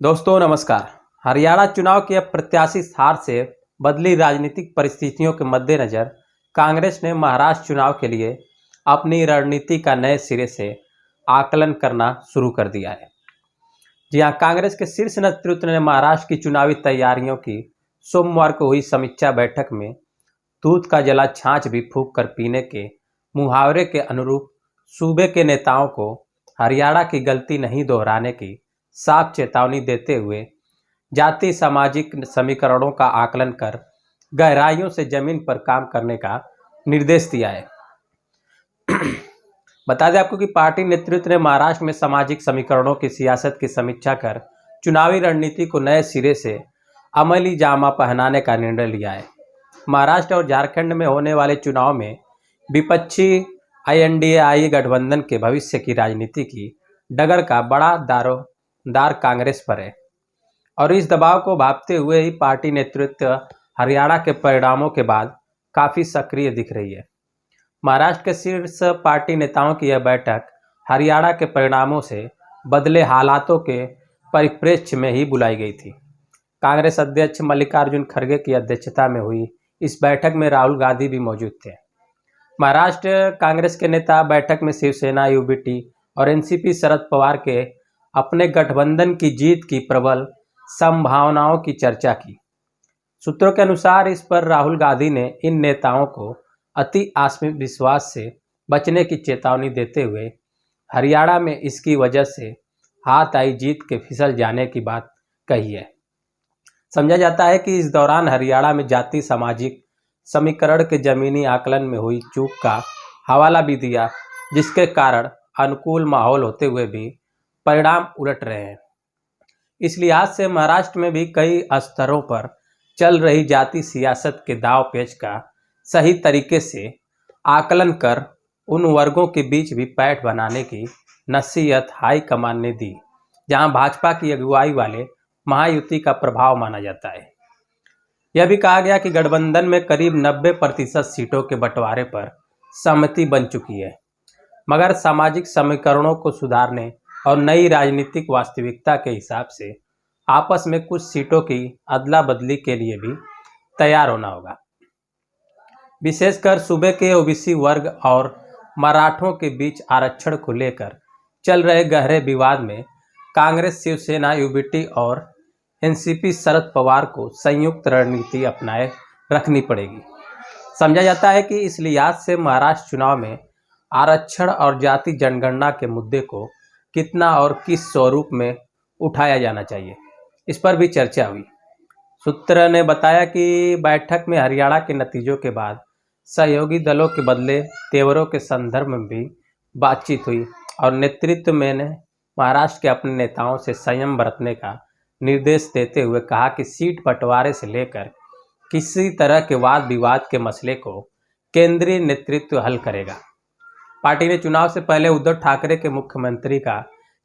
दोस्तों नमस्कार। हरियाणा चुनाव की अप्रत्याशित हार से बदली राजनीतिक परिस्थितियों के मद्देनजर कांग्रेस ने महाराष्ट्र चुनाव के लिए अपनी रणनीति का नए सिरे से आकलन करना शुरू कर दिया है। जी हां, कांग्रेस के शीर्ष नेतृत्व ने महाराष्ट्र की चुनावी तैयारियों की सोमवार को हुई समीक्षा बैठक में दूध का जला छाछ भी फूंक कर पीने के मुहावरे के अनुरूप सूबे के नेताओं को हरियाणा की गलती नहीं दोहराने की साफ चेतावनी देते हुए जाति सामाजिक समीकरणों का आकलन कर गहराइयों से जमीन पर काम करने का निर्देश दिया है। बता दें आपको कि पार्टी नेतृत्व ने महाराष्ट्र में सामाजिक समीकरणों की सियासत की समीक्षा कर चुनावी रणनीति को नए सिरे से अमली जामा पहनाने का निर्णय लिया है। महाराष्ट्र और झारखंड में होने वाले चुनाव में विपक्षी INDA गठबंधन के भविष्य की राजनीति की डगर का बड़ा दार कांग्रेस पर है और इस दबाव को भांपते हुए ही पार्टी नेतृत्व हरियाणा के परिणामों के बाद काफ़ी सक्रिय दिख रही है। महाराष्ट्र के शीर्ष पार्टी नेताओं की यह बैठक हरियाणा के परिणामों से बदले हालातों के परिप्रेक्ष्य में ही बुलाई गई थी। कांग्रेस अध्यक्ष मल्लिकार्जुन खड़गे की अध्यक्षता में हुई इस बैठक में राहुल गांधी भी मौजूद थे। महाराष्ट्र कांग्रेस के नेता बैठक में शिवसेना, UBT और NCP शरद पवार के अपने गठबंधन की जीत की प्रबल संभावनाओं की चर्चा की। सूत्रों के अनुसार इस पर राहुल गांधी ने इन नेताओं को अति आत्मविश्वास से बचने की चेतावनी देते हुए हरियाणा में इसकी वजह से हाथ आई जीत के फिसल जाने की बात कही है। समझा जाता है कि इस दौरान हरियाणा में जाति सामाजिक समीकरण के जमीनी आकलन में हुई चूक का हवाला भी दिया, जिसके कारण अनुकूल माहौल होते हुए भी परिणाम उलट रहे हैं। इस लिहाज से महाराष्ट्र में भी कई स्तरों पर चल रही जाति सियासत के दाव पेच का सही तरीके से आकलन कर उन वर्गों के बीच भी पैठ बनाने की नसीहत हाईकमान ने दी, जहां भाजपा की अगुवाई वाले महायुति का प्रभाव माना जाता है। यह भी कहा गया कि गठबंधन में करीब 90% सीटों के बंटवारे पर सहमति बन चुकी है, मगर सामाजिक समीकरणों को सुधारने और नई राजनीतिक वास्तविकता के हिसाब से आपस में कुछ सीटों की अदला बदली के लिए भी तैयार होना होगा। विशेषकर सूबे के OBC वर्ग और मराठों के बीच आरक्षण को लेकर चल रहे गहरे विवाद में कांग्रेस, शिवसेना, UBT और NCP शरद पवार को संयुक्त रणनीति अपनाए रखनी पड़ेगी। समझा जाता है कि इस लिहाज से महाराष्ट्र चुनाव में आरक्षण और जाति जनगणना के मुद्दे को कितना और किस स्वरूप में उठाया जाना चाहिए, इस पर भी चर्चा हुई। सूत्र ने बताया कि बैठक में हरियाणा के नतीजों के बाद सहयोगी दलों के बदले तेवरों के संदर्भ में भी बातचीत हुई और नेतृत्व में ने महाराष्ट्र के अपने नेताओं से संयम बरतने का निर्देश देते हुए कहा कि सीट बंटवारे से लेकर किसी तरह के वाद विवाद के मसले को केंद्रीय नेतृत्व हल करेगा। पार्टी ने चुनाव से पहले उद्धव ठाकरे के मुख्यमंत्री का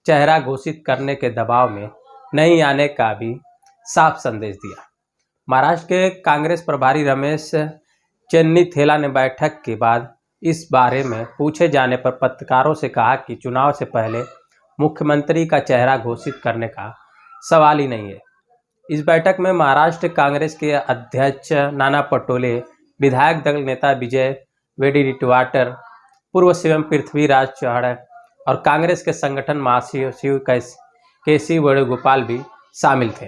चेहरा घोषित करने के दबाव में नहीं आने का भी साफ संदेश दिया। महाराष्ट्र के कांग्रेस प्रभारी रमेश चेन्नीथेला ने बैठक के बाद इस बारे में पूछे जाने पर पत्रकारों से कहा कि चुनाव से पहले मुख्यमंत्री का चेहरा घोषित करने का सवाल ही नहीं है। इस बैठक में महाराष्ट्र कांग्रेस के अध्यक्ष नाना पटोले, विधायक दल नेता विजय वेडेट्टीवार, पूर्व CM पृथ्वीराज चव्हाण और कांग्रेस के संगठन महासचिव KC वेणुगोपाल भी शामिल थे।